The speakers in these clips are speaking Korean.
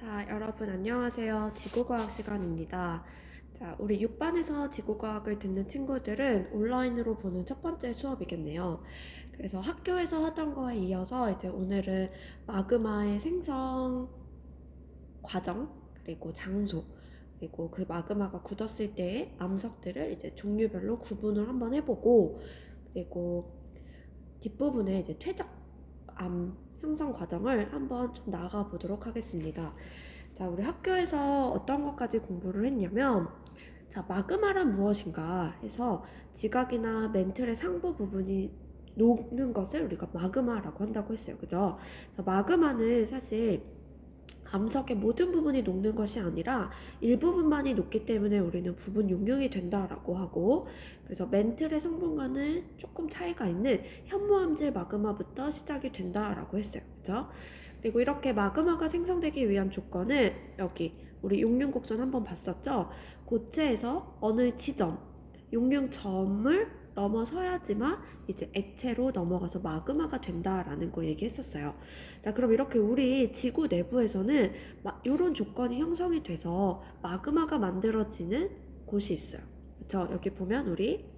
자, 여러분 안녕하세요. 지구과학 시간입니다. 자, 우리 6반에서 지구과학을 듣는 친구들은 온라인으로 보는 첫 번째 수업이겠네요. 그래서 학교에서 하던 거에 이어서 이제 오늘은 마그마의 생성 과정, 그리고 장소, 그리고 그 마그마가 굳었을 때의 암석들을 이제 종류별로 구분을 한번 해보고, 그리고 뒷부분에 이제 퇴적암 형성 과정을 한번 좀 나아가 보도록 하겠습니다. 자, 우리 학교에서 어떤 것까지 공부를 했냐면, 자, 마그마란 무엇인가 해서 지각이나 멘틀의 상부 부분이 녹는 것을 우리가 마그마라고 한다고 했어요. 그죠? 자, 마그마는 사실 암석의 모든 부분이 녹는 것이 아니라 일부분만이 녹기 때문에 우리는 부분 용융이 된다라고 하고, 그래서 멘틀의 성분과는 조금 차이가 있는 현무암질 마그마부터 시작이 된다라고 했어요. 그죠? 그리고 이렇게 마그마가 생성되기 위한 조건은 여기 우리 용융곡선 한번 봤었죠? 고체에서 어느 지점, 용융점을 넘어서야지만 이제 액체로 넘어가서 마그마가 된다라는 거 얘기했었어요. 자, 그럼 이렇게 우리 지구 내부에서는 이런 조건이 형성이 돼서 마그마가 만들어지는 곳이 있어요. 그쵸? 여기 보면 우리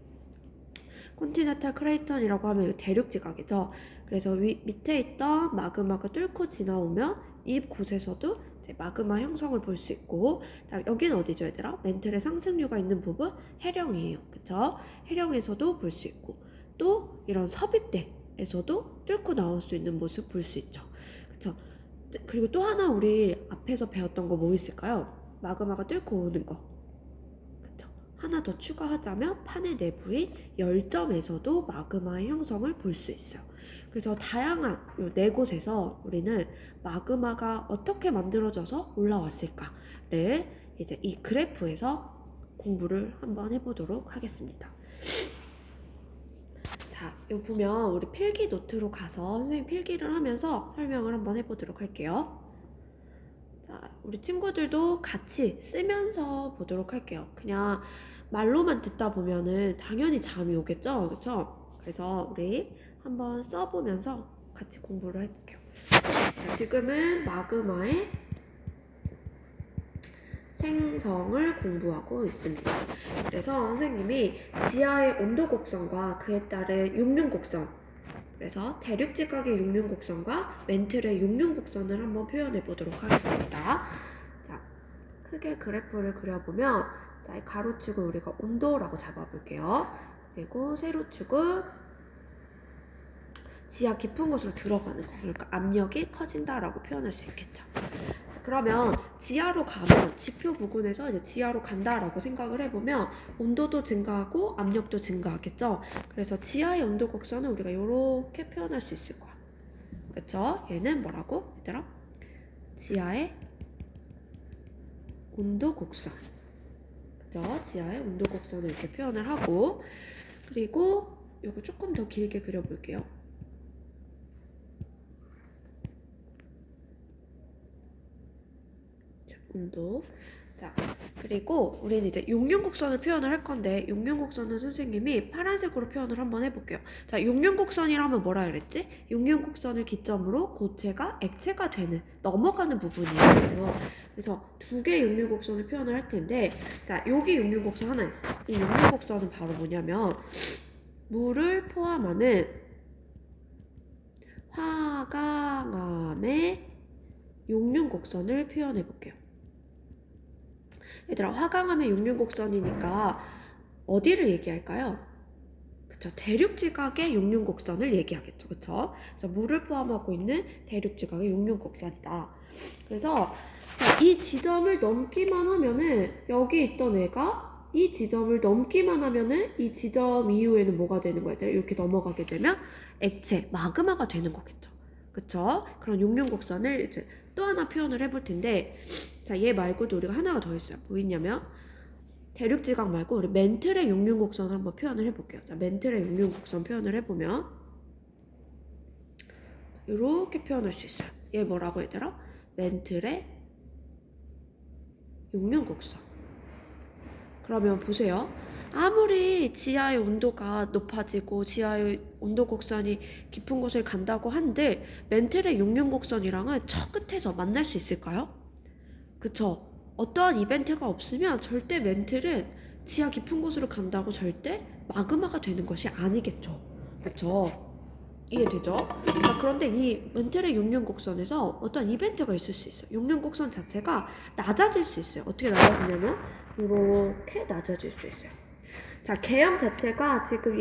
콘티넨탈 크레이턴이라고 하면 대륙 지각이죠. 그래서 밑에 있던 마그마가 뚫고 지나오면 이곳에서도 이제 마그마 형성을 볼 수 있고, 여기는 어디죠, 얘들아? 멘틀의 상승류가 있는 부분 해령이에요. 그쵸? 해령에서도 볼 수 있고, 또 이런 섭입대에서도 뚫고 나올 수 있는 모습 볼 수 있죠. 그쵸? 그리고 또 하나 우리 앞에서 배웠던 거 뭐 있을까요? 마그마가 뚫고 오는 거. 하나 더 추가하자면 판의 내부인 열점에서도 마그마의 형성을 볼 수 있어요. 그래서 다양한 이 네 곳에서 우리는 마그마가 어떻게 만들어져서 올라왔을까를 이제 이 그래프에서 공부를 한번 해보도록 하겠습니다. 자, 여기 보면 우리 필기 노트로 가서 선생님 필기를 하면서 설명을 한번 해보도록 할게요. 자, 우리 친구들도 같이 쓰면서 보도록 할게요. 그냥 말로만 듣다 보면은 당연히 잠이 오겠죠? 그쵸? 그래서 우리 한번 써보면서 같이 공부를 해볼게요. 자, 지금은 마그마의 생성을 공부하고 있습니다. 그래서 선생님이 지하의 온도 곡선과 그에 따른 용융 곡선, 그래서 대륙 지각의 용융 곡선과 멘틀의 용융 곡선을 한번 표현해 보도록 하겠습니다. 자, 크게 그래프를 그려보면, 자, 이 가로축을 우리가 온도라고 잡아볼게요. 그리고 세로축은 지하 깊은 곳으로 들어가는 거, 그러니까 압력이 커진다라고 표현할 수 있겠죠. 그러면 지하로 가면 지표 부근에서 이제 지하로 간다라고 생각을 해보면 온도도 증가하고 압력도 증가하겠죠. 그래서 지하의 온도 곡선은 우리가 이렇게 표현할 수 있을 거야. 그쵸? 얘는 뭐라고? 얘들아? 지하의 온도 곡선. 그쵸? 지하의 온도 곡선을 이렇게 표현을 하고, 그리고 이거 조금 더 길게 그려볼게요. 온도. 자, 그리고 우리는 이제 용융곡선을 표현을 할 건데, 용융곡선은 선생님이 파란색으로 표현을 한번 해볼게요. 자, 용융곡선이라면 뭐라 그랬지? 용융곡선을 기점으로 고체가 액체가 되는, 넘어가는 부분이에요. 그래서 두 개의 용융곡선을 표현을 할 텐데, 자, 여기 용융곡선 하나 있어요. 이 용융곡선은 바로 뭐냐면 물을 포함하는 화강암의 용융곡선을 표현해 볼게요. 얘들아, 화강암의 용융곡선이니까 어디를 얘기할까요? 그쵸, 대륙지각의 용융곡선을 얘기하겠죠. 그쵸? 그래서 물을 포함하고 있는 대륙지각의 용융곡선이다. 그래서 자, 이 지점을 넘기만 하면은 여기 있던 애가 이 지점을 넘기만 하면은 이 지점 이후에는 뭐가 되는 거야? 이렇게 넘어가게 되면 액체, 마그마가 되는 거겠죠. 그쵸? 그런 용융곡선을 이제 또 하나 표현을 해볼 텐데, 자, 얘 말고도 우리가 하나가 더 있어요. 뭐 있냐면 대륙지각 말고 우리 멘틀의 용융곡선을 한번 표현을 해볼게요. 자, 멘틀의 용융곡선 표현을 해보면 이렇게 표현할 수 있어요. 얘 뭐라고 얘들아? 멘틀의 용융곡선. 그러면 보세요. 아무리 지하의 온도가 높아지고 지하의 온도 곡선이 깊은 곳을 간다고 한들 멘틀의 용융곡선이랑은 저 끝에서 만날 수 있을까요? 그쵸? 어떠한 이벤트가 없으면 절대 멘틀은 지하 깊은 곳으로 간다고 절대 마그마가 되는 것이 아니겠죠. 그쵸? 이해되죠? 자, 그런데 이 멘틀의 용융곡선에서 어떤 이벤트가 있을 수 있어요. 용융곡선 자체가 낮아질 수 있어요. 어떻게 낮아지냐면 이렇게 낮아질 수 있어요. 자, 개형 자체가 지금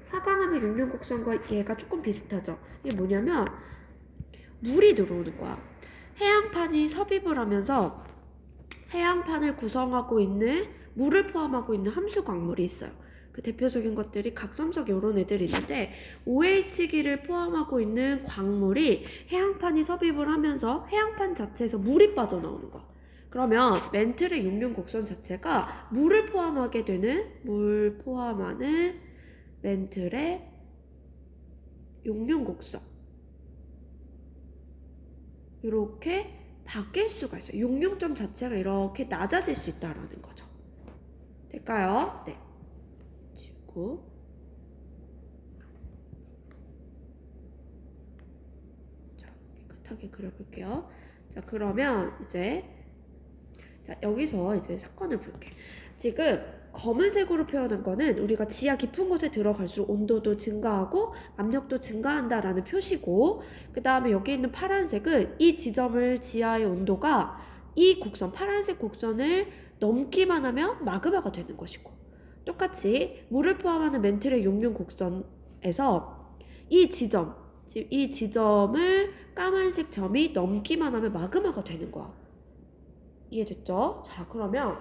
하강함의 용융곡선과 얘가 조금 비슷하죠. 이게 뭐냐면 물이 들어오는 거야. 해양판이 섭입을 하면서 해양판을 구성하고 있는 물을 포함하고 있는 함수 광물이 있어요. 그 대표적인 것들이 각섬석 이런 애들이 있는데 OH기를 포함하고 있는 광물이 해양판이 섭입을 하면서 해양판 자체에서 물이 빠져나오는 거야. 그러면 멘틀의 용융곡선 자체가 물을 포함하게 되는 물 포함하는 멘틀의 용융곡선 이렇게 바뀔 수가 있어요. 용융점 자체가 이렇게 낮아질 수 있다는 거죠. 될까요? 네. 지구. 자, 깨끗하게 그려볼게요. 자, 그러면 이제 여기서 이제 사건을 볼게. 지금 검은색으로 표현한 거는 우리가 지하 깊은 곳에 들어갈수록 온도도 증가하고 압력도 증가한다라는 표시고, 그 다음에 여기 있는 파란색은 이 지점을 지하의 온도가 이 곡선, 파란색 곡선을 넘기만 하면 마그마가 되는 것이고, 똑같이 물을 포함하는 멘틀의 용융 곡선에서 이 지점을 까만색 점이 넘기만 하면 마그마가 되는 거야. 이해됐죠? 자, 그러면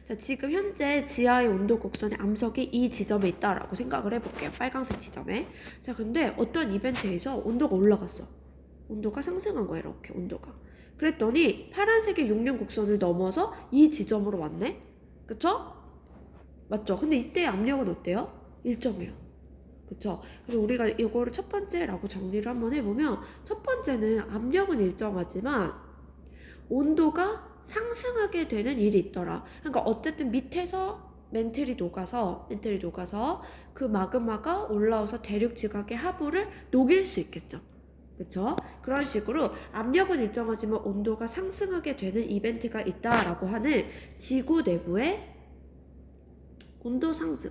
자, 지금 현재 지하의 온도 곡선의 암석이 이 지점에 있다라고 생각을 해볼게요. 빨강색 지점에. 자, 근데 어떤 이벤트에서 온도가 올라갔어. 온도가 상승한 거야, 이렇게 온도가. 그랬더니 파란색의 용융 곡선을 넘어서 이 지점으로 왔네? 그쵸? 맞죠? 근데 이때 압력은 어때요? 일정해요. 그쵸? 그래서 우리가 이거를 첫 번째라고 정리를 한번 해보면, 첫 번째는 압력은 일정하지만 온도가 상승하게 되는 일이 있더라. 그러니까 어쨌든 밑에서 멘틀이 녹아서 그 마그마가 올라와서 대륙 지각의 하부를 녹일 수 있겠죠. 그쵸? 그런 식으로 압력은 일정하지만 온도가 상승하게 되는 이벤트가 있다라고 하는 지구 내부의 온도 상승.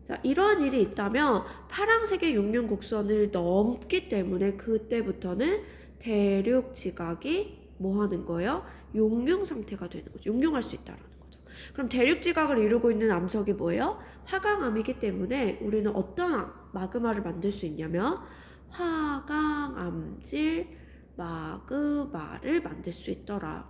자, 이러한 일이 있다면 파란색의 용융 곡선을 넘기 때문에 그때부터는 대륙 지각이 뭐 하는 거예요? 용융 상태가 되는 거죠. 용융할 수 있다라는 거죠. 그럼 대륙 지각을 이루고 있는 암석이 뭐예요? 화강암이기 때문에 우리는 어떤 마그마를 만들 수 있냐면 화강암질 마그마를 만들 수 있더라.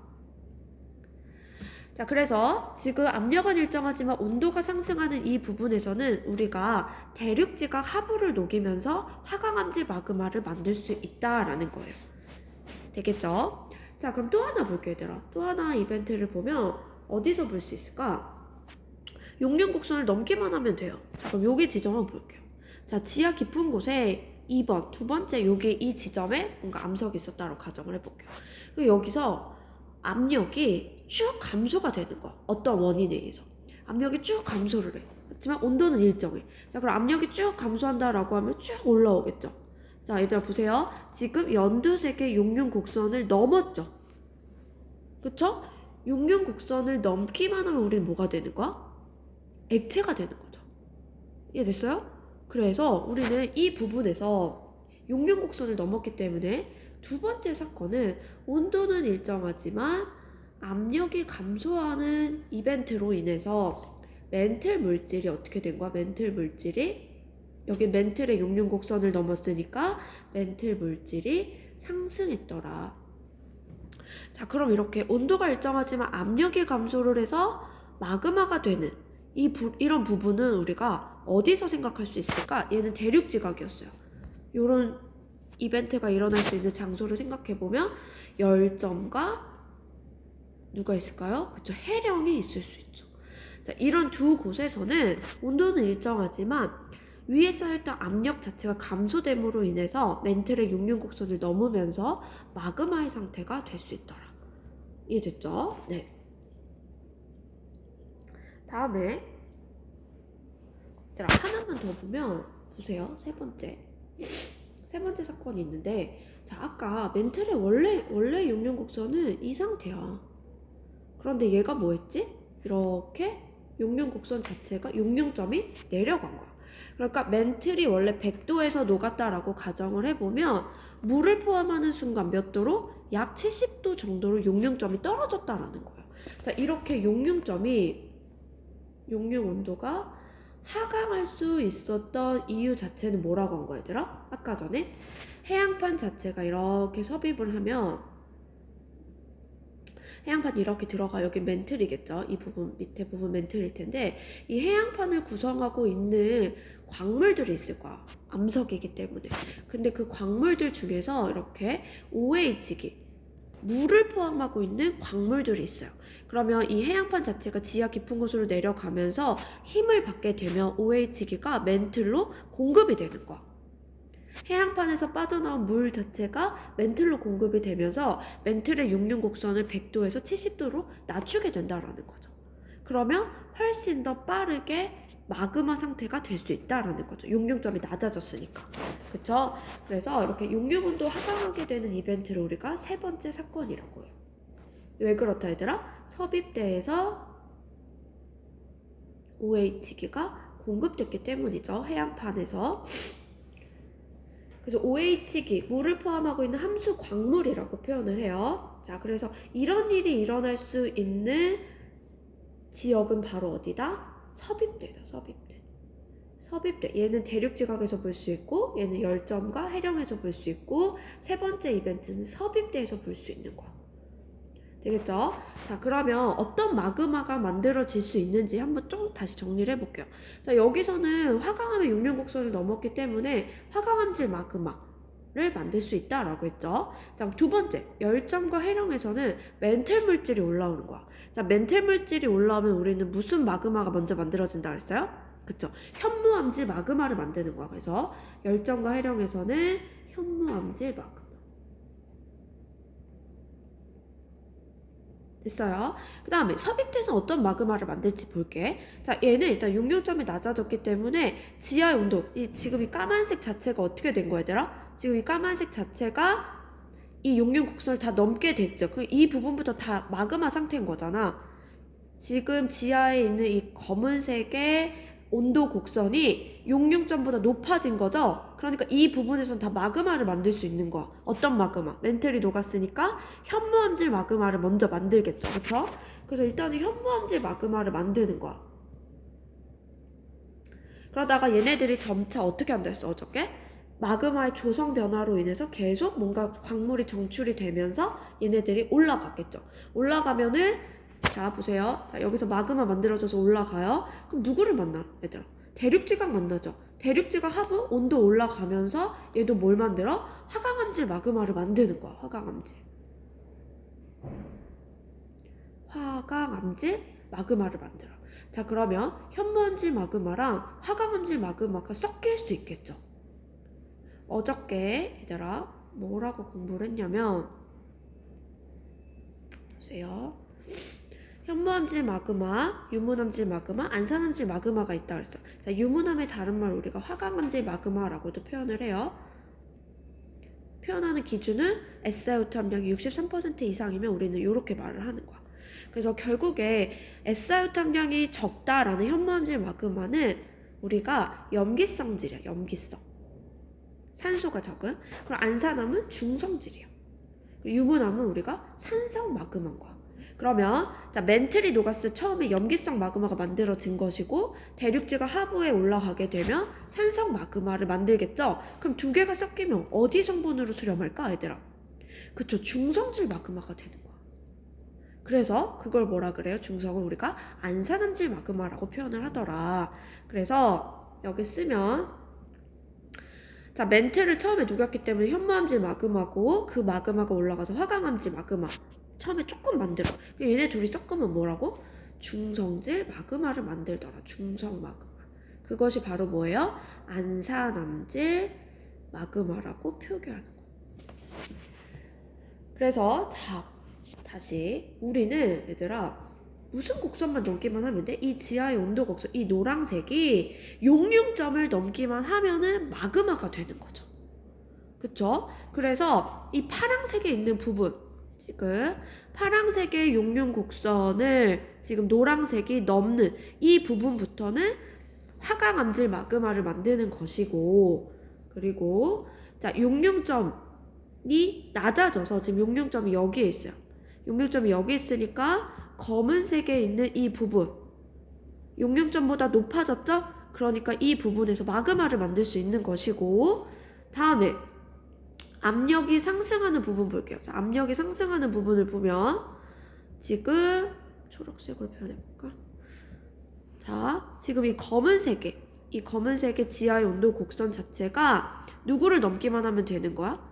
자, 그래서 지금 압력은 일정하지만 온도가 상승하는 이 부분에서는 우리가 대륙 지각 하부를 녹이면서 화강암질 마그마를 만들 수 있다라는 거예요. 되겠죠? 자, 그럼 또 하나 볼게요, 얘들아. 또 하나 이벤트를 보면 어디서 볼 수 있을까? 용융 곡선을 넘기만 하면 돼요. 자, 그럼 여기 지점 한번 볼게요. 자, 지하 깊은 곳에 2번, 두 번째 여기 이 지점에 뭔가 암석이 있었다고 가정을 해볼게요. 그리고 여기서 압력이 쭉 감소가 되는 거야. 어떤 원인에 의해서. 압력이 쭉 감소를 해. 하지만 온도는 일정해. 자, 그럼 압력이 쭉 감소한다라고 하면 쭉 올라오겠죠. 자, 얘들아 보세요. 지금 연두색의 용융 곡선을 넘었죠. 그쵸? 용융 곡선을 넘기만 하면 우리는 뭐가 되는 거야? 액체가 되는 거죠. 이해됐어요? 그래서 우리는 이 부분에서 용융 곡선을 넘었기 때문에 두 번째 사건은 온도는 일정하지만 압력이 감소하는 이벤트로 인해서 멘틀 물질이 어떻게 된 거야? 멘틀 물질이 여기 멘틀의 용융 곡선을 넘었으니까 멘틀 물질이 상승했더라. 자, 그럼 이렇게 온도가 일정하지만 압력이 감소를 해서 마그마가 되는 이런 부분은 우리가 어디서 생각할 수 있을까? 얘는 대륙 지각이었어요. 이런 이벤트가 일어날 수 있는 장소를 생각해보면 열점과 누가 있을까요? 그쵸, 해령이 있을 수 있죠. 자, 이런 두 곳에서는 온도는 일정하지만 위에 쌓였던 압력 자체가 감소됨으로 인해서 멘틀의 용융 곡선을 넘으면서 마그마의 상태가 될 수 있더라. 이해됐죠? 네. 다음에 하나만 더 보면 보세요. 세 번째 사건이 있는데, 자, 아까 멘틀의 원래 용융 곡선은 이 상태야. 그런데 얘가 뭐 했지? 이렇게 용융 곡선 자체가 용융점이 내려간 거야. 그러니까 멘틀이 원래 100도에서 녹았다라고 가정을 해보면 물을 포함하는 순간 몇 도로? 약 70도 정도로 용융점이 떨어졌다라는 거예요. 자, 이렇게 용융 온도가 하강할 수 있었던 이유 자체는 뭐라고 한 거야, 얘들아? 아까 전에 해양판 자체가 이렇게 섭입을 하면 해양판이 이렇게 들어가. 여기 멘틀이겠죠. 이 부분, 밑에 부분 멘틀일 텐데 이 해양판을 구성하고 있는 광물들이 있을 거야. 암석이기 때문에. 근데 그 광물들 중에서 이렇게 OH기, 물을 포함하고 있는 광물들이 있어요. 그러면 이 해양판 자체가 지하 깊은 곳으로 내려가면서 힘을 받게 되면 OH기가 멘틀로 공급이 되는 거야. 해양판에서 빠져나온 물 자체가 멘틀로 공급이 되면서 멘틀의 용융 곡선을 100도에서 70도로 낮추게 된다라는 거죠. 그러면 훨씬 더 빠르게 마그마 상태가 될 수 있다라는 거죠. 용융점이 낮아졌으니까. 그쵸? 그래서 이렇게 용융 온도 하강하게 되는 이벤트를 우리가 세 번째 사건이라고 해요. 왜 그렇다 얘들아? 섭입대에서 OH기가 공급됐기 때문이죠. 해양판에서. 그래서 OH기, 물을 포함하고 있는 함수 광물이라고 표현을 해요. 자, 그래서 이런 일이 일어날 수 있는 지역은 바로 어디다? 섭입대다, 섭입대. 섭입대. 얘는 대륙지각에서 볼 수 있고, 얘는 열점과 해령에서 볼 수 있고, 세 번째 이벤트는 섭입대에서 볼 수 있는 거야. 되겠죠? 자, 그러면 어떤 마그마가 만들어질 수 있는지 한번 좀 다시 정리를 해볼게요. 자, 여기서는 화강암의 용융곡선을 넘었기 때문에 화강암질 마그마를 만들 수 있다라고 했죠. 자, 두 번째, 열점과 해령에서는 멘틀 물질이 올라오는 거야. 자, 멘틀 물질이 올라오면 우리는 무슨 마그마가 먼저 만들어진다 그랬어요? 그쵸? 현무암질 마그마를 만드는 거야. 그래서 열점과 해령에서는 현무암질 마그마. 됐어요. 그 다음에 섭입대에서 어떤 마그마를 만들지 볼게. 자, 얘는 일단 용융점이 낮아졌기 때문에 지하의 온도, 지금 이 까만색 자체가 어떻게 된 거야, 얘들아? 지금 이 까만색 자체가 이 용융 곡선을 다 넘게 됐죠. 이 부분부터 다 마그마 상태인 거잖아. 지금 지하에 있는 이 검은색의 온도 곡선이 용융점보다 높아진 거죠. 그러니까 이 부분에서는 다 마그마를 만들 수 있는 거야. 어떤 마그마? 멘틀이 녹았으니까 현무암질 마그마를 먼저 만들겠죠. 그쵸? 그래서 일단은 현무암질 마그마를 만드는 거야. 그러다가 얘네들이 점차 어떻게 한다 했어, 어저께? 마그마의 조성 변화로 인해서 계속 뭔가 광물이 정출이 되면서 얘네들이 올라가겠죠. 올라가면은 자, 보세요. 자, 여기서 마그마 만들어져서 올라가요. 그럼 누구를 만나, 얘들아? 대륙지각 만나죠. 대륙지각 하부 온도 올라가면서 얘도 뭘 만들어? 화강암질 마그마를 만드는 거야. 화강암질. 화강암질 마그마를 만들어. 자, 그러면 현무암질 마그마랑 화강암질 마그마가 섞일 수 있겠죠. 어저께 얘들아 뭐라고 공부를 했냐면 보세요. 현무암질 마그마, 유문암질 마그마, 안산암질 마그마가 있다 그랬어. 자, 유문암의 다른 말 우리가 화강암질 마그마라고도 표현을 해요. 표현하는 기준은 SiO2 함량이 63% 이상이면 우리는 이렇게 말을 하는 거야. 그래서 결국에 SiO2 함량이 적다라는 현무암질 마그마는 우리가 염기성질이야. 염기성. 산소가 적은. 그리고 안산암은 중성질이야. 유문암은 우리가 산성 마그마인 거야. 그러면 자, 멘틀이 녹았을 때 처음에 염기성 마그마가 만들어진 것이고 대륙지가 하부에 올라가게 되면 산성 마그마를 만들겠죠. 그럼 두 개가 섞이면 어디 성분으로 수렴할까, 얘들아? 그쵸, 중성질 마그마가 되는 거야. 그래서 그걸 뭐라 그래요? 중성을 우리가 안산암질 마그마라고 표현을 하더라. 그래서 여기 쓰면 자, 멘틀을 처음에 녹였기 때문에 현무암질 마그마고 그 마그마가 올라가서 화강암질 마그마 처음에 조금 만들어. 얘네 둘이 섞으면 뭐라고? 중성질 마그마를 만들더라. 중성 마그마. 그것이 바로 뭐예요? 안산암질 마그마라고 표기하는 거. 그래서 자, 다시 우리는 얘들아 무슨 곡선만 넘기만 하면 돼? 이 지하의 온도 곡선, 이 노란색이 용융점을 넘기만 하면은 마그마가 되는 거죠. 그쵸? 그래서 이 파란색에 있는 부분, 지금 파란색의 용융 곡선을 지금 노란색이 넘는 이 부분부터는 화강암질 마그마를 만드는 것이고, 그리고 자, 용융점이 낮아져서 지금 용융점이 여기에 있어요. 용융점이 여기 있으니까 검은색에 있는 이 부분, 용융점보다 높아졌죠? 그러니까 이 부분에서 마그마를 만들 수 있는 것이고, 다음에 압력이 상승하는 부분 볼게요. 자, 압력이 상승하는 부분을 보면 지금 초록색으로 표현해볼까? 자, 지금 이 검은색의 지하의 온도 곡선 자체가 누구를 넘기만 하면 되는 거야?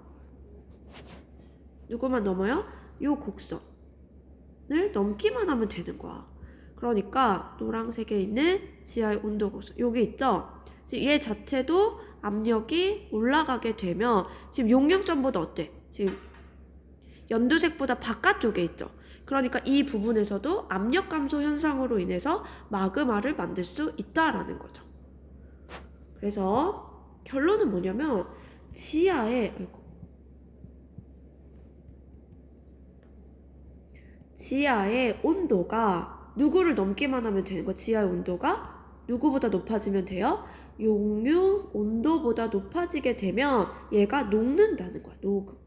누구만 넘어요? 요 곡선을 넘기만 하면 되는 거야. 그러니까 노란색에 있는 지하의 온도 곡선 여기 있죠? 지금 얘 자체도 압력이 올라가게 되면 지금 용융점보다 어때? 지금 연두색보다 바깥쪽에 있죠? 그러니까 이 부분에서도 압력 감소 현상으로 인해서 마그마를 만들 수 있다라는 거죠. 그래서 결론은 뭐냐면 지하의 온도가 누구를 넘기만 하면 되는 거야. 지하의 온도가 누구보다 높아지면 돼요? 용융 온도보다 높아지게 되면 얘가 녹는다는 거야. 녹음.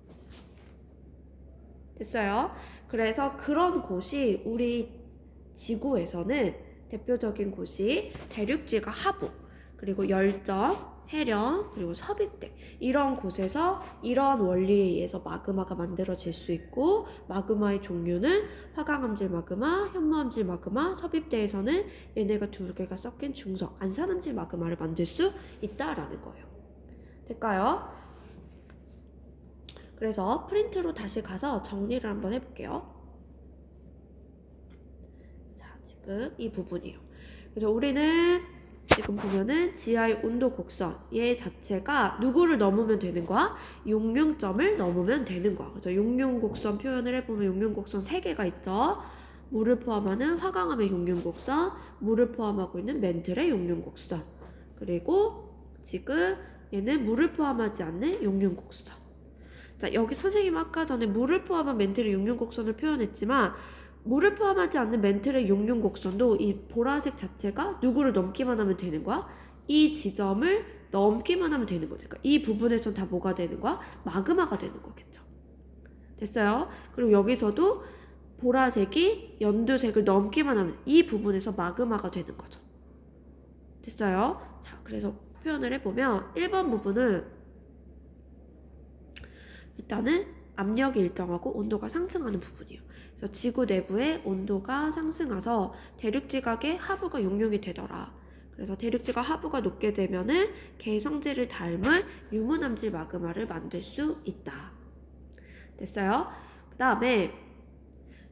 됐어요? 그래서 그런 곳이 우리 지구에서는 대표적인 곳이 대륙지가 하부, 그리고 열전, 해령, 그리고 섭입대 이런 곳에서 이런 원리에 의해서 마그마가 만들어질 수 있고, 마그마의 종류는 화강암질 마그마, 현무암질 마그마, 섭입대에서는 얘네가 두 개가 섞인 중성, 안산암질 마그마를 만들 수 있다라는 거예요. 될까요? 그래서 프린트로 다시 가서 정리를 한번 해볼게요. 자, 지금 이 부분이에요. 그래서 우리는 지금 보면은 지하의 온도 곡선 얘 자체가 누구를 넘으면 되는 거야? 용융점을 넘으면 되는 거야. 그래서 용융 곡선 표현을 해보면 용융 곡선 3개가 있죠. 물을 포함하는 화강암의 용융 곡선, 물을 포함하고 있는 멘틀의 용융 곡선, 그리고 지금 얘는 물을 포함하지 않는 용융 곡선. 자, 여기 선생님 아까 전에 물을 포함한 멘틀의 용융 곡선을 표현했지만 물을 포함하지 않는 멘틀의 용융 곡선도 이 보라색 자체가 누구를 넘기만 하면 되는 거야? 이 지점을 넘기만 하면 되는 거지. 그러니까 이 부분에선 다 뭐가 되는 거야? 마그마가 되는 거겠죠. 됐어요? 그리고 여기서도 보라색이 연두색을 넘기만 하면 이 부분에서 마그마가 되는 거죠. 됐어요? 자, 그래서 표현을 해보면 1번 부분은 일단은 압력이 일정하고 온도가 상승하는 부분이에요. 그래서 지구 내부의 온도가 상승해서 대륙지각의 하부가 용융이 되더라. 그래서 대륙지각 하부가 높게 되면은 개성질을 닮은 유문암질 마그마를 만들 수 있다. 됐어요? 그 다음에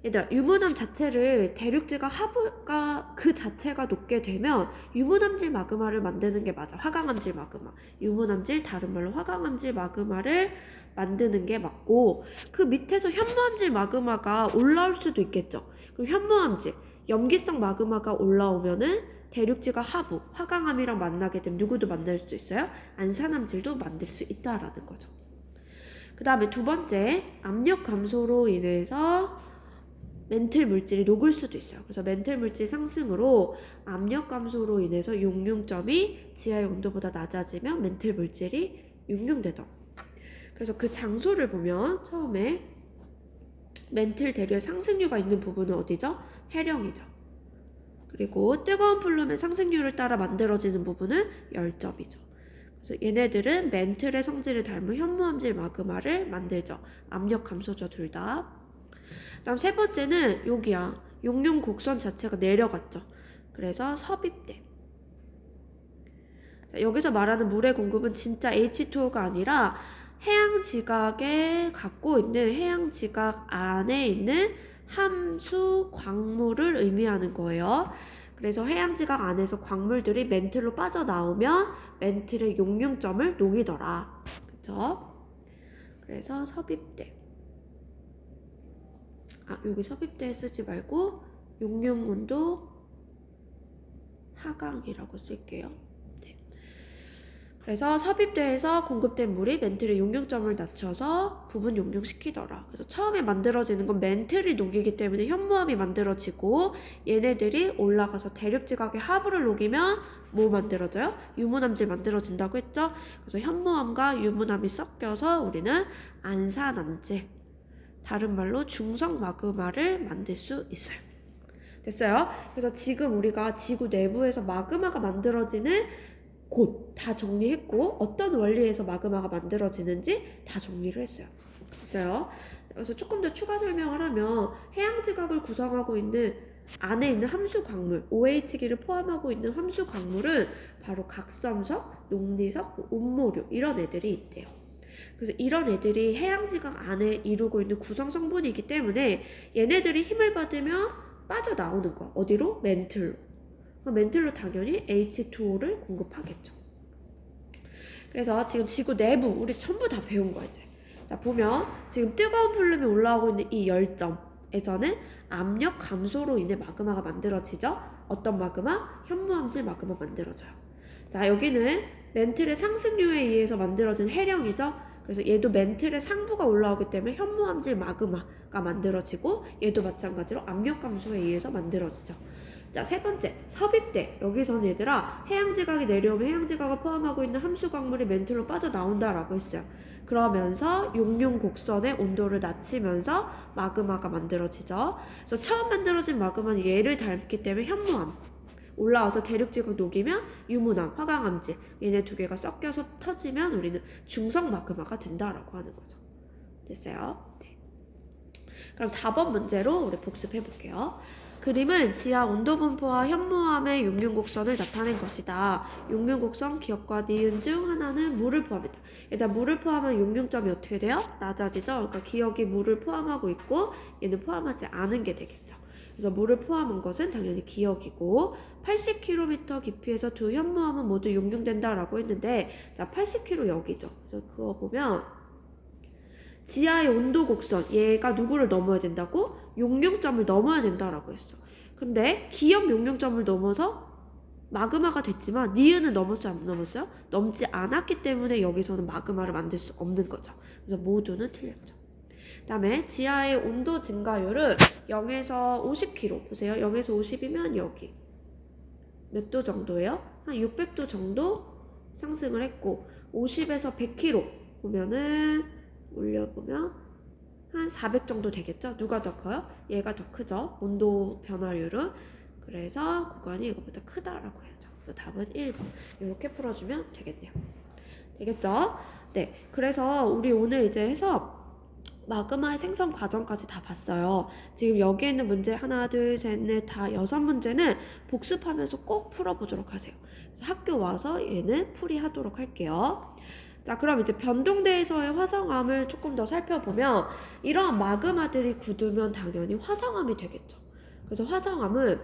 얘들아, 유문암 자체를 대륙지각 하부가 그 자체가 높게 되면 유문암질 마그마를 만드는 게 맞아. 화강암질 마그마. 유문암질, 다른 말로 화강암질 마그마를 만드는 게 맞고, 그 밑에서 현무암질 마그마가 올라올 수도 있겠죠. 그럼 현무암질, 염기성 마그마가 올라오면은 대륙지각 하부, 화강암이랑 만나게 되면 누구도 만들 수 있어요? 안산암질도 만들 수 있다라는 거죠. 그 다음에 두 번째, 압력 감소로 인해서 멘틀 물질이 녹을 수도 있어요. 그래서 멘틀 물질 상승으로 압력 감소로 인해서 용융점이 지하의 온도보다 낮아지면 멘틀 물질이 용융되더라. 그래서 그 장소를 보면 처음에 멘틀 대류의 상승류가 있는 부분은 어디죠? 해령이죠. 그리고 뜨거운 플룸의 상승률을 따라 만들어지는 부분은 열점이죠. 그래서 얘네들은 멘틀의 성질을 닮은 현무암질 마그마를 만들죠. 압력 감소죠, 둘 다. 다음 세 번째는 여기야. 용융 곡선 자체가 내려갔죠. 그래서 섭입대. 자, 여기서 말하는 물의 공급은 진짜 H2O가 아니라 해양 지각에 갖고 있는 해양 지각 안에 있는 함수 광물을 의미하는 거예요. 그래서 해양 지각 안에서 광물들이 멘틀로 빠져나오면 멘틀의 용융점을 녹이더라. 그쵸? 그래서 섭입대. 여기 섭입대 쓰지 말고 용융온도 하강이라고 쓸게요. 네. 그래서 섭입대에서 공급된 물이 멘틀의 용융점을 낮춰서 부분 용융시키더라. 그래서 처음에 만들어지는 건 멘틀이 녹이기 때문에 현무암이 만들어지고 얘네들이 올라가서 대륙지각의 하부를 녹이면 뭐 만들어져요? 유문암질 만들어진다고 했죠? 그래서 현무암과 유문암이 섞여서 우리는 안산암질, 다른 말로 중성 마그마를 만들 수 있어요. 됐어요? 그래서 지금 우리가 지구 내부에서 마그마가 만들어지는 곳 다 정리했고 어떤 원리에서 마그마가 만들어지는지 다 정리를 했어요. 됐어요? 그래서 조금 더 추가 설명을 하면 해양지각을 구성하고 있는 안에 있는 함수 광물 OH기를 포함하고 있는 함수 광물은 바로 각섬석, 녹리석, 운모류 이런 애들이 있대요. 그래서 이런 애들이 해양지각 안에 이루고 있는 구성 성분이기 때문에 얘네들이 힘을 받으면 빠져나오는 거야. 어디로? 멘틀로. 멘틀로 당연히 H2O를 공급하겠죠. 그래서 지금 지구 내부 우리 전부 다 배운 거야 이제. 자 보면 지금 뜨거운 플룸이 올라오고 있는 이 열점에서는 압력 감소로 인해 마그마가 만들어지죠. 어떤 마그마? 현무암질 마그마 만들어져요. 자 여기는 멘틀의 상승류에 의해서 만들어진 해령이죠. 그래서 얘도 멘틀의 상부가 올라오기 때문에 현무암질 마그마가 만들어지고 얘도 마찬가지로 압력 감소에 의해서 만들어지죠. 자, 세 번째, 섭입대. 여기서는 얘들아, 해양지각이 내려오면 해양지각을 포함하고 있는 함수 광물이 멘틀로 빠져나온다라고 했어요. 그러면서 용융곡선의 온도를 낮추면서 마그마가 만들어지죠. 그래서 처음 만들어진 마그마는 얘를 닮기 때문에 현무암. 올라와서 대륙지각 녹이면 유문암, 화강암질. 얘네 두 개가 섞여서 터지면 우리는 중성 마그마가 된다라고 하는 거죠. 됐어요? 네. 그럼 4번 문제로 우리 복습해 볼게요. 그림은 지하 온도 분포와 현무암의 용융곡선을 나타낸 것이다. 용융곡선 기역과 니은 중 하나는 물을 포함했다. 일단 물을 포함한 용융점이 어떻게 돼요? 낮아지죠. 그러니까 기역이 물을 포함하고 있고 얘는 포함하지 않은 게 되겠죠. 그래서 물을 포함한 것은 당연히 기역이고 80km 깊이에서 두 현무암은 모두 용융된다라고 했는데 자 80km 여기죠. 그래서 그거 보면 지하의 온도 곡선 얘가 누구를 넘어야 된다고? 용융점을 넘어야 된다라고 했어. 근데 기역 용융점을 넘어서 마그마가 됐지만 니은은 넘었어요? 안 넘었어요? 넘지 않았기 때문에 여기서는 마그마를 만들 수 없는 거죠. 그래서 모두는 틀렸죠. 그 다음에 지하의 온도 증가율은 0에서 50km 보세요. 0에서 50이면 여기 몇 도 정도예요? 한 600도 정도 상승을 했고 50에서 100km 보면은 올려보면 한 400 정도 되겠죠? 누가 더 커요? 얘가 더 크죠? 온도 변화율은. 그래서 구간이 이거보다 크다라고 해야죠. 그래서 답은 1번. 이렇게 풀어주면 되겠네요. 되겠죠? 네. 그래서 우리 오늘 이제 해서 마그마의 생성 과정까지 다 봤어요. 지금 여기에 있는 문제 하나, 둘, 셋, 넷, 다 6문제는 복습하면서 꼭 풀어보도록 하세요. 그래서 학교 와서 얘는 풀이하도록 할게요. 자, 그럼 이제 변동대에서의 화성암을 조금 더 살펴보면 이러한 마그마들이 굳으면 당연히 화성암이 되겠죠. 그래서 화성암은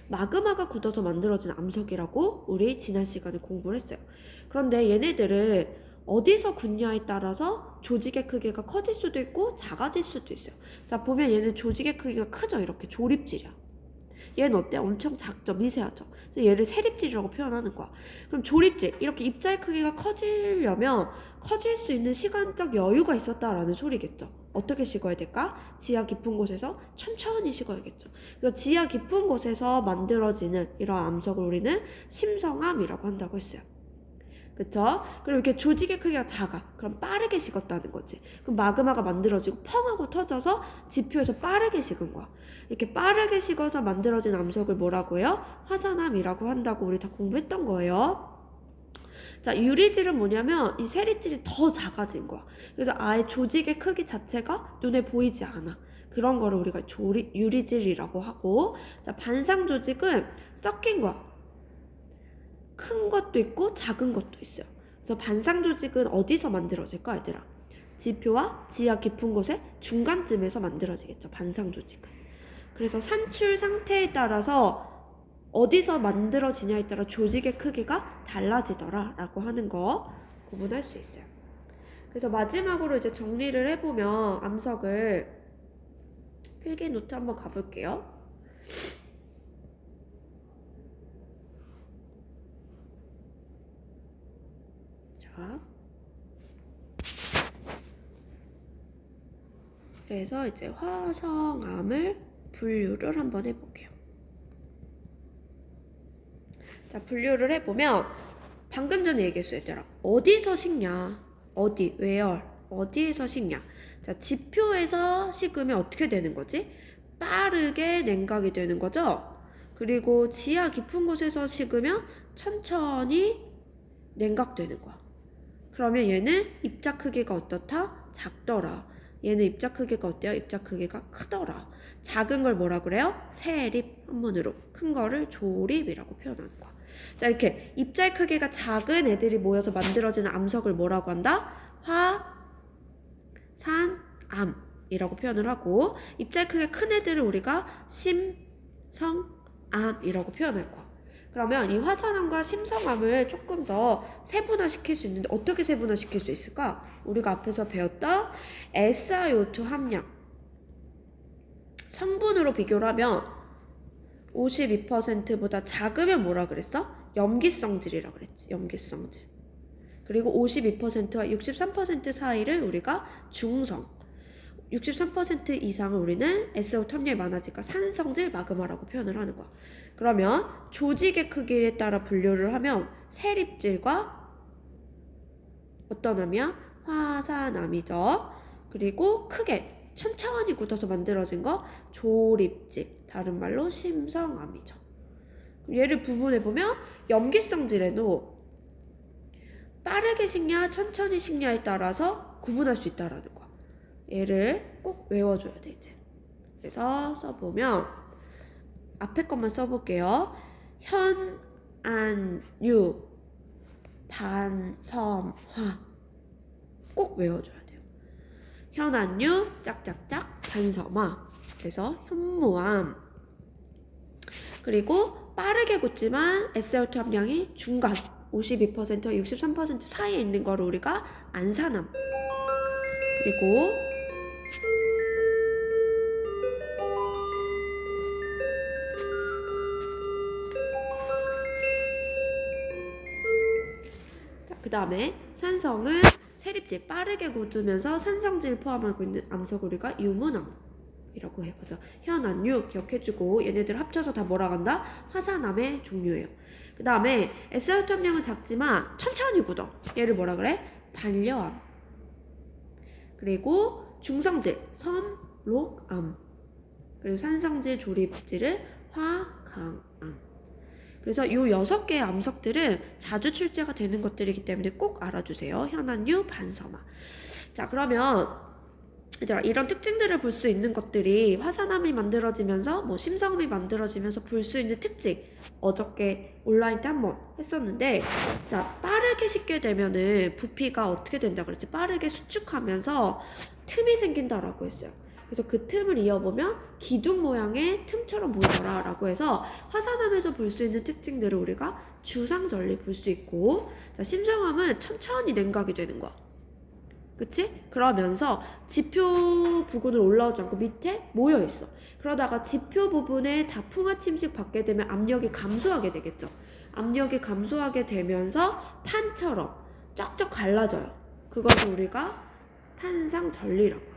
마그마가 굳어서 만들어진 암석이라고 우리 지난 시간에 공부를 했어요. 그런데 얘네들은 어디서 굳냐에 따라서 조직의 크기가 커질 수도 있고 작아질 수도 있어요. 자, 보면 얘는 조직의 크기가 크죠. 이렇게 조립질이야. 얘는 어때? 엄청 작죠? 미세하죠? 그래서 얘를 세립질이라고 표현하는 거야. 그럼 조립질, 이렇게 입자의 크기가 커지려면 커질 수 있는 시간적 여유가 있었다라는 소리겠죠. 어떻게 식어야 될까? 지하 깊은 곳에서 천천히 식어야겠죠. 그래서 지하 깊은 곳에서 만들어지는 이러한 암석을 우리는 심성암이라고 한다고 했어요. 그쵸? 그리고 이렇게 조직의 크기가 작아. 그럼 빠르게 식었다는 거지. 그럼 마그마가 만들어지고 펑 하고 터져서 지표에서 빠르게 식은 거야. 이렇게 빠르게 식어서 만들어진 암석을 뭐라고 해요? 화산암이라고 한다고 우리 다 공부했던 거예요. 자, 유리질은 뭐냐면 이 세립질이 더 작아진 거야. 그래서 아예 조직의 크기 자체가 눈에 보이지 않아. 그런 거를 우리가 유리질이라고 하고, 자, 반상 조직은 섞인 거야. 큰 것도 있고 작은 것도 있어요. 그래서 반상 조직은 어디서 만들어질까, 얘들아? 지표와 지하 깊은 곳의 중간쯤에서 만들어지겠죠, 반상 조직은. 그래서 산출 상태에 따라서 어디서 만들어지냐에 따라 조직의 크기가 달라지더라 라고 하는 거 구분할 수 있어요. 그래서 마지막으로 이제 정리를 해보면 암석을 필기 노트 한번 가볼게요. 자, 그래서 이제 화성암을 분류를 한번 해볼게요. 자, 분류를 해보면 방금 전에 얘기했어요, 얘들아. 어디서 식냐? 어디, where, 어디에서 식냐? 자, 지표에서 식으면 어떻게 되는 거지? 빠르게 냉각이 되는 거죠? 그리고 지하 깊은 곳에서 식으면 천천히 냉각되는 거야. 그러면 얘는 입자 크기가 어떻다? 작더라. 얘는 입자 크기가 어때요? 입자 크기가 크더라. 작은 걸 뭐라 그래요? 세립, 한문으로. 큰 거를 조립이라고 표현하는 거야. 자, 이렇게 입자의 크기가 작은 애들이 모여서 만들어지는 암석을 뭐라고 한다? 화산암이라고 표현을 하고, 입자의 크기가 큰 애들을 우리가 심성암이라고 표현할 거야. 그러면 이 화산암과 심성암을 조금 더 세분화시킬 수 있는데 어떻게 세분화시킬 수 있을까? 우리가 앞에서 배웠던 SiO2 함량 성분으로 비교를 하면 52%보다 작으면 뭐라 그랬어? 염기성질이라 그랬지. 염기성질. 그리고 52%와 63% 사이를 우리가 중성, 63% 이상을 우리는 SiO2 함량이 많아지니까 산성질 마그마라고 표현을 하는 거야. 그러면 조직의 크기에 따라 분류를 하면 세립질과 어떤 암이야? 화산암이죠. 그리고 크게 천천히 굳어서 만들어진 거 조립질, 다른 말로 심성암이죠. 얘를 구분해보면 염기성질에도 빠르게 식냐 천천히 식냐에 따라서 구분할 수 있다라는 거야. 얘를 꼭 외워줘야 돼 이제. 그래서 써보면 앞에 것만 써볼게요. 현안유 반섬화 꼭 외워줘야 돼요. 현안유 짝짝짝 반섬화. 그래서 현무암. 그리고 빠르게 굳지만 SiO2 함량이 중간 52%와 63% 사이에 있는 거를 우리가 안산암. 그리고 그 다음에 산성은 세립질 빠르게 굳으면서 산성질 포함하고 있는 암석 우리가 유문암이라고 해요. 그래서 현안유 기억해주고 얘네들 합쳐서 다 뭐라 한다? 화산암의 종류예요. 그 다음에 SiO2 함량은 작지만 천천히 굳어. 얘를 뭐라 그래? 반려암. 그리고 중성질 선록암. 그리고 산성질 조립질을 화강암. 그래서 이 6개의 암석들은 자주 출제가 되는 것들이기 때문에 꼭 알아주세요. 현안유, 반섬화. 자, 그러면 얘들아, 이런 특징들을 볼 수 있는 것들이 화산암이 만들어지면서 뭐 심성암이 만들어지면서 볼 수 있는 특징 어저께 온라인 때 한번 했었는데, 자, 빠르게 식게 되면은 부피가 어떻게 된다 그랬지? 빠르게 수축하면서 틈이 생긴다라고 했어요. 그래서 그 틈을 이어보면 기둥 모양의 틈처럼 보이더라 라고 해서 화산암에서 볼 수 있는 특징들을 우리가 주상절리 볼 수 있고, 자, 심성암은 천천히 냉각이 되는 거야. 그치? 그러면서 지표 부근을 올라오지 않고 밑에 모여있어. 그러다가 지표 부분에 다 풍화침식 받게 되면 압력이 감소하게 되겠죠. 압력이 감소하게 되면서 판처럼 쩍쩍 갈라져요. 그것을 우리가 판상절리라고 해요.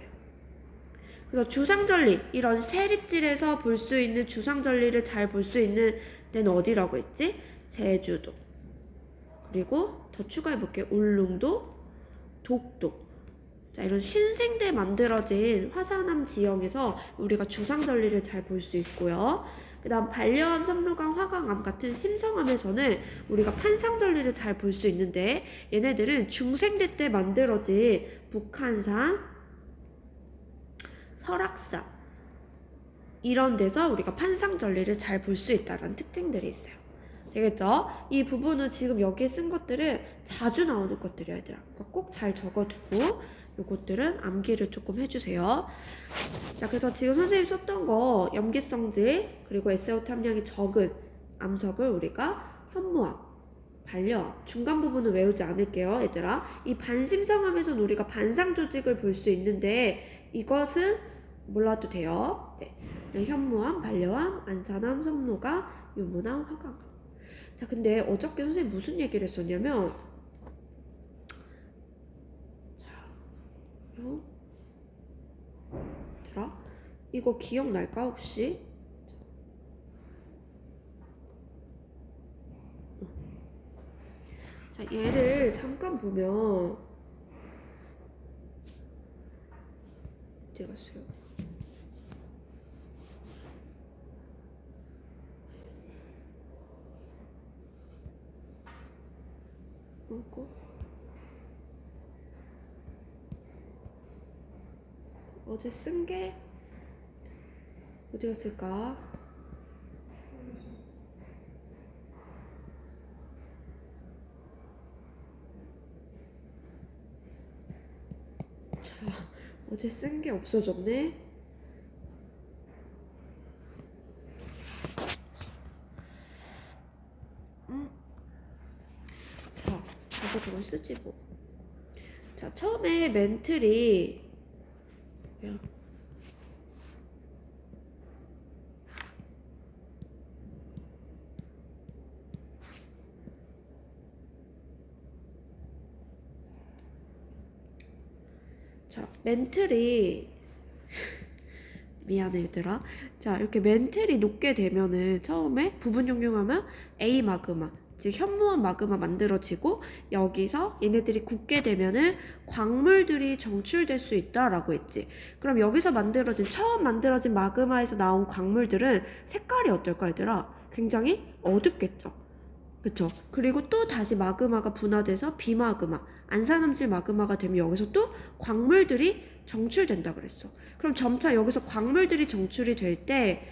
그래서 주상절리, 이런 세립질에서 볼 수 있는 주상절리를 잘 볼 수 있는 데는 어디라고 했지? 제주도. 그리고 더 추가해볼게요. 울릉도, 독도. 자, 이런 신생대 만들어진 화산암 지형에서 우리가 주상절리를 잘 볼 수 있고요. 그 다음 반려암, 성록암, 화강암 같은 심성암에서는 우리가 판상절리를 잘 볼 수 있는데, 얘네들은 중생대 때 만들어진 북한산, 설악산 이런 데서 우리가 판상절리를 잘 볼 수 있다는 특징들이 있어요. 되겠죠? 이 부분은 지금 여기에 쓴 것들은 자주 나오는 것들이야, 얘들아. 그러니까 꼭 잘 적어두고 요것들은 암기를 조금 해주세요. 자, 그래서 지금 선생님 썼던 거 염기성질 그리고 SiO2 함량이 적은 암석을 우리가 현무암, 반려암, 중간 부분은 외우지 않을게요, 얘들아. 이 반심성암에서는 우리가 반상 조직을 볼 수 있는데 이것은 몰라도 돼요. 네. 현무암, 반려암, 안산암, 성록암, 유문암, 화강암. 자, 근데 어저께 선생님 무슨 얘기를 했었냐면 얘들아, 이거 기억날까 혹시? 자, 얘를 잠깐 보면 어디 갔어요? 어제 쓴 게 어디 갔을까? 자, 어제 쓴 게 없어졌네. 자, 다시 그걸 쓰지 뭐. 자, 처음에 멘틀이 뭐야? 자, 멘틀이 미안해 얘들아. 자, 이렇게 멘틀이 녹게 되면은 처음에 부분 용융하면 A 마그마, 즉 현무암 마그마 만들어지고, 여기서 얘네들이 굳게 되면은 광물들이 정출될 수 있다라고 했지. 그럼 여기서 처음 만들어진 마그마에서 나온 광물들은 색깔이 어떨까 얘들아? 굉장히 어둡겠죠. 그쵸? 그리고 또 다시 마그마가 분화돼서 비마그마, 안산암질 마그마가 되면 여기서 또 광물들이 정출된다 그랬어. 그럼 점차 여기서 광물들이 정출될 때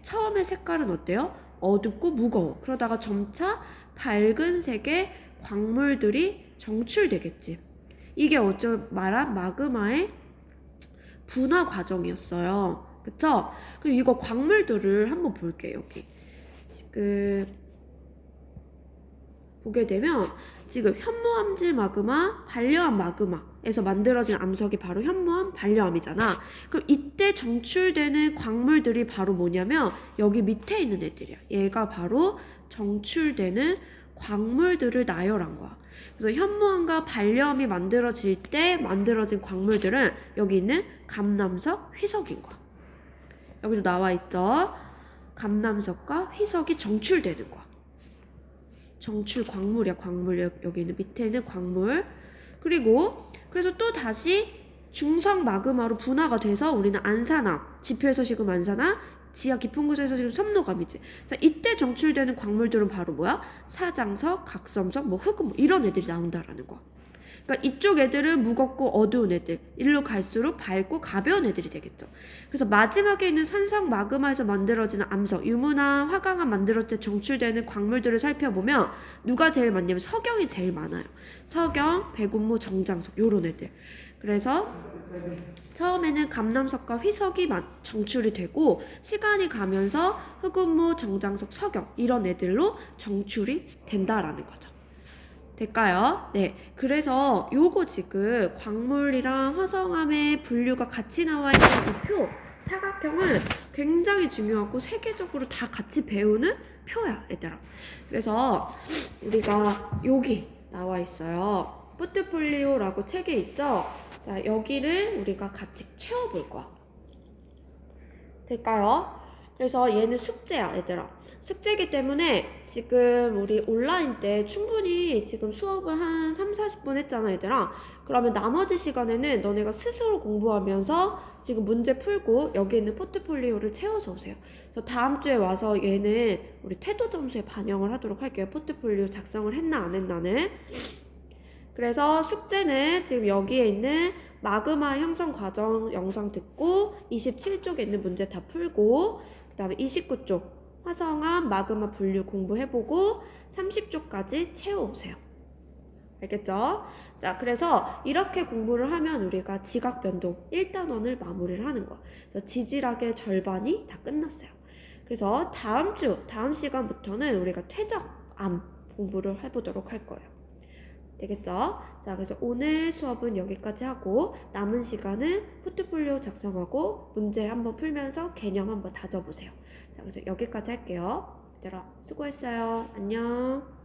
처음에 색깔은 어때요? 어둡고 무거워. 그러다가 점차 밝은 색의 광물들이 정출되겠지. 이게 어쩌 말한 마그마의 분화 과정이었어요. 그쵸? 그럼 이거 광물들을 한번 볼게요. 여기 지금 보게 되면 지금 현무암질 마그마, 반려암 마그마에서 만들어진 암석이 바로 현무암, 반려암이잖아. 그럼 이때 정출되는 광물들이 바로 뭐냐면 여기 밑에 있는 애들이야. 얘가 바로 정출되는 광물들을 나열한 거야. 그래서 현무암과 반려암이 만들어질 때 만들어진 광물들은 여기 있는 감남석, 휘석인 거야. 여기도 나와 있죠. 감남석과 휘석이 정출되는 거야. 정출 광물이야. 광물. 여기 있는 밑에는 광물. 그리고 그래서 또 다시 중성 마그마로 분화가 돼서 우리는 안산암, 지표에서 지금 안산암, 지하 깊은 곳에서 지금 섬노감이지. 자, 이때 정출되는 광물들은 바로 뭐야? 사장석, 각섬석, 뭐 흑금, 이런 애들이 나온다라는 거야. 그러니까 이쪽 애들은 무겁고 어두운 애들, 일로 갈수록 밝고 가벼운 애들이 되겠죠. 그래서 마지막에 있는 산성 마그마에서 만들어지는 암석, 유문암, 화강암 만들었을 때 정출되는 광물들을 살펴보면 누가 제일 많냐면 석영이 제일 많아요. 석영, 백운모, 정장석 요런 애들. 그래서 처음에는 감남석과 휘석이 정출이 되고 시간이 가면서 흑운모, 정장석, 석영 이런 애들로 정출이 된다라는 거죠. 될까요? 네. 그래서 요거 지금 광물이랑 화성암의 분류가 같이 나와 있는 이 표, 사각형은 굉장히 중요하고 세계적으로 다 같이 배우는 표야, 얘들아. 그래서 우리가 여기 나와 있어요. 포트폴리오라고 책에 있죠? 자, 여기를 우리가 같이 채워볼 거야. 될까요? 그래서 얘는 숙제야, 얘들아. 숙제이기 때문에 지금 우리 온라인 때 충분히 지금 수업을 한 3-40분 했잖아, 얘들아. 그러면 나머지 시간에는 너네가 스스로 공부하면서 지금 문제 풀고 여기 있는 포트폴리오를 채워서 오세요. 그래서 다음 주에 와서 얘는 우리 태도 점수에 반영을 하도록 할게요. 포트폴리오 작성을 했나 안 했나는. 그래서 숙제는 지금 여기에 있는 마그마 형성 과정 영상 듣고 27쪽에 있는 문제 다 풀고, 그 다음에 29쪽 화성암 마그마 분류 공부해보고 30쪽까지 채워오세요. 알겠죠? 자, 그래서 이렇게 공부를 하면 우리가 지각변동 1단원을 마무리를 하는 거야. 그래서 지질학의 절반이 다 끝났어요. 그래서 다음 시간부터는 우리가 퇴적암 공부를 해보도록 할 거예요. 되겠죠? 자, 그래서 오늘 수업은 여기까지 하고 남은 시간은 포트폴리오 작성하고 문제 한번 풀면서 개념 한번 다져보세요. 자, 그래서 여기까지 할게요. 얘들아, 수고했어요. 안녕.